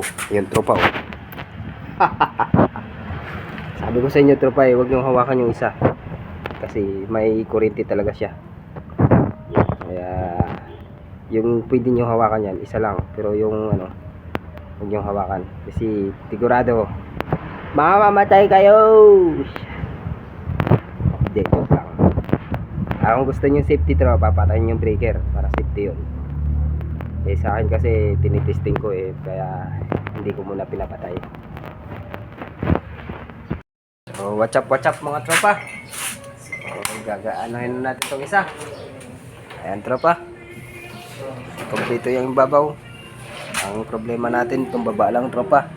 Oh, yun tropa oh. Sabi ko sa inyo tropa huwag niyong hawakan yung isa. Kasi may kuryente talaga siya. Kaya yung pwede nyo hawakan yan, isa lang. Pero yung huwag nyo hawakan. Kasi sigurado mamamatay kayo. Hindi, joke lang. Kung gusto nyo safety tropa, patayin yung breaker para safety yun. Sa akin kasi tinitesting ko kaya hindi ko muna pinapatay. So watch up mga tropa. Gagaanohin natin itong isa. Ayan tropa, kompleto yung babaw. Ang problema natin itong baba lang tropa.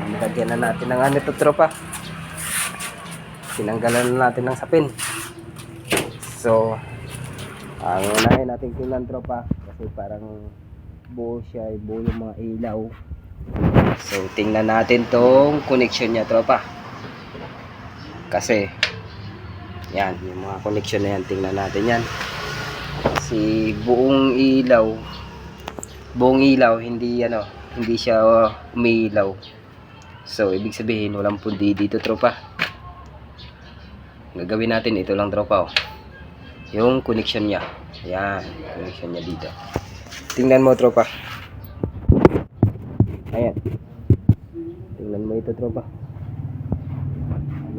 Nilagyan na natin ng ito tropa. Tinanggalan na natin ng sapin. So ang unahin natin tingnan tropa, kasi parang buo siya, buo yung mga ilaw. So tingnan natin tong connection niya tropa. Kasi yan, yung mga connection na yan, tingnan natin yan. Kasi buong ilaw hindi hindi siya umiilaw. So ibig sabihin walang pundi dito tropa. Gagawin natin ito lang tropa yung connection niya. Yan, connection niya dito. Tingnan mo tropa. Ayan. Tingnan mo ito tropa.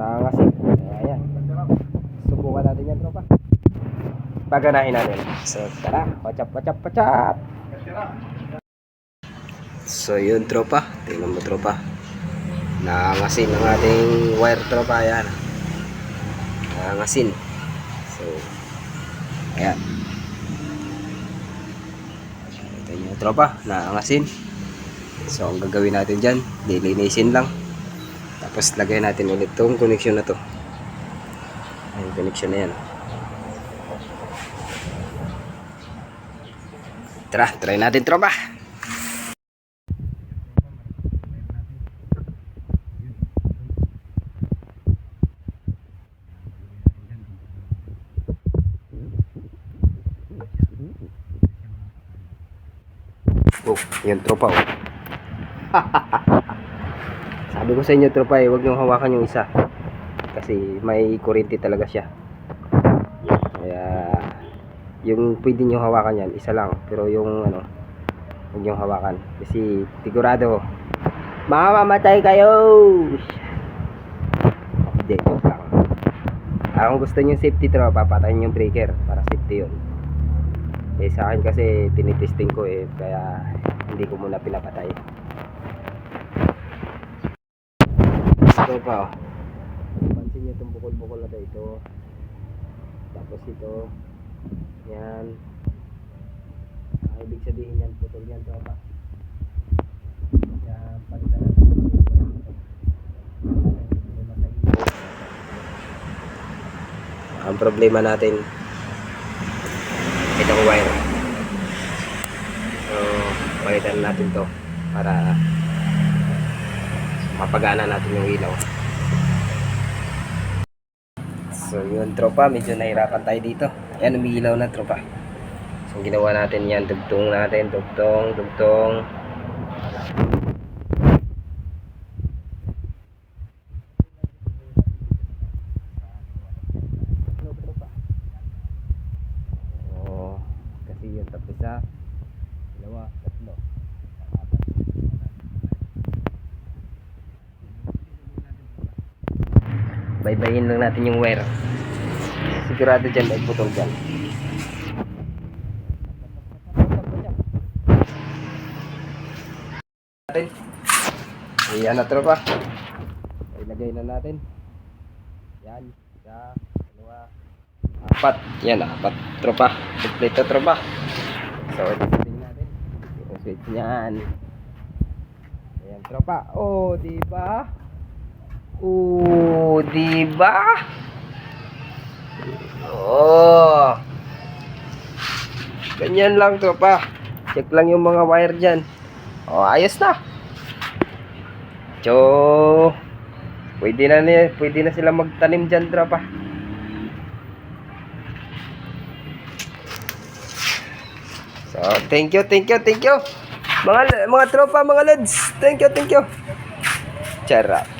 Nangangasin. Ayan. Subukan natin yan tropa. Paganahin natin. So tara, watch up. So yun tropa, tingnan mo tropa. Nangangasin ang ating wire tropa. Ayan. Nangangasin. So ayan. Ito yung tropa, nangangasin. So ang gagawin natin dyan, lilinisin lang. Tapos lagay natin ulit itong connection na to. Yung connection na yan. Tara, try natin tropa. Oh, yun tropa oh. Sabi ko sa inyo tropa huwag niyong hawakan yung isa. Kasi may kuryente talaga siya. Kaya yung pwede nyo hawakan yan, isa lang. Pero yung huwag nyo hawakan. Kasi sigurado mamamatay kayo. Hindi, joke lang. Kung gusto nyo safety tropa, patayin yung breaker para safety yun. Sa akin kasi tinitesting ko kaya hindi ko muna pinapatay. Tropa pansin nyo itong bukol-bukol na ito. Tapos ito yan. Ibig sabihin yan, putol yan tropa. Kaya palitan natin ang problema natin itong wire. So palitan natin to para mapagana natin yung ilaw. So yun tropa, medyo nahirapan tayo dito. Ayan, umiilaw na tropa. So ginawa natin yan, dugtong natin, dugtong. Oh, kasi yun, tapos isa, dalawa, tatlo, apat. Baybayin lang natin yung wire. Sigurado dyan ay putol dyan. Ayan na tropa. Ilagay na natin. Yan, isa, dalawa, apat. Yan, apat tropa. Kompleto tropa. So tingnan natin yung switch niyan. Ayan tropa. Oh, diba? Diba? Oh. Ganyan lang tropa. Check lang yung mga wire dyan. Oh, ayos na. So, pwede na sila magtanim dyan tropa. So, thank you. Mga tropa, mga lads. Thank you, thank you. Charot.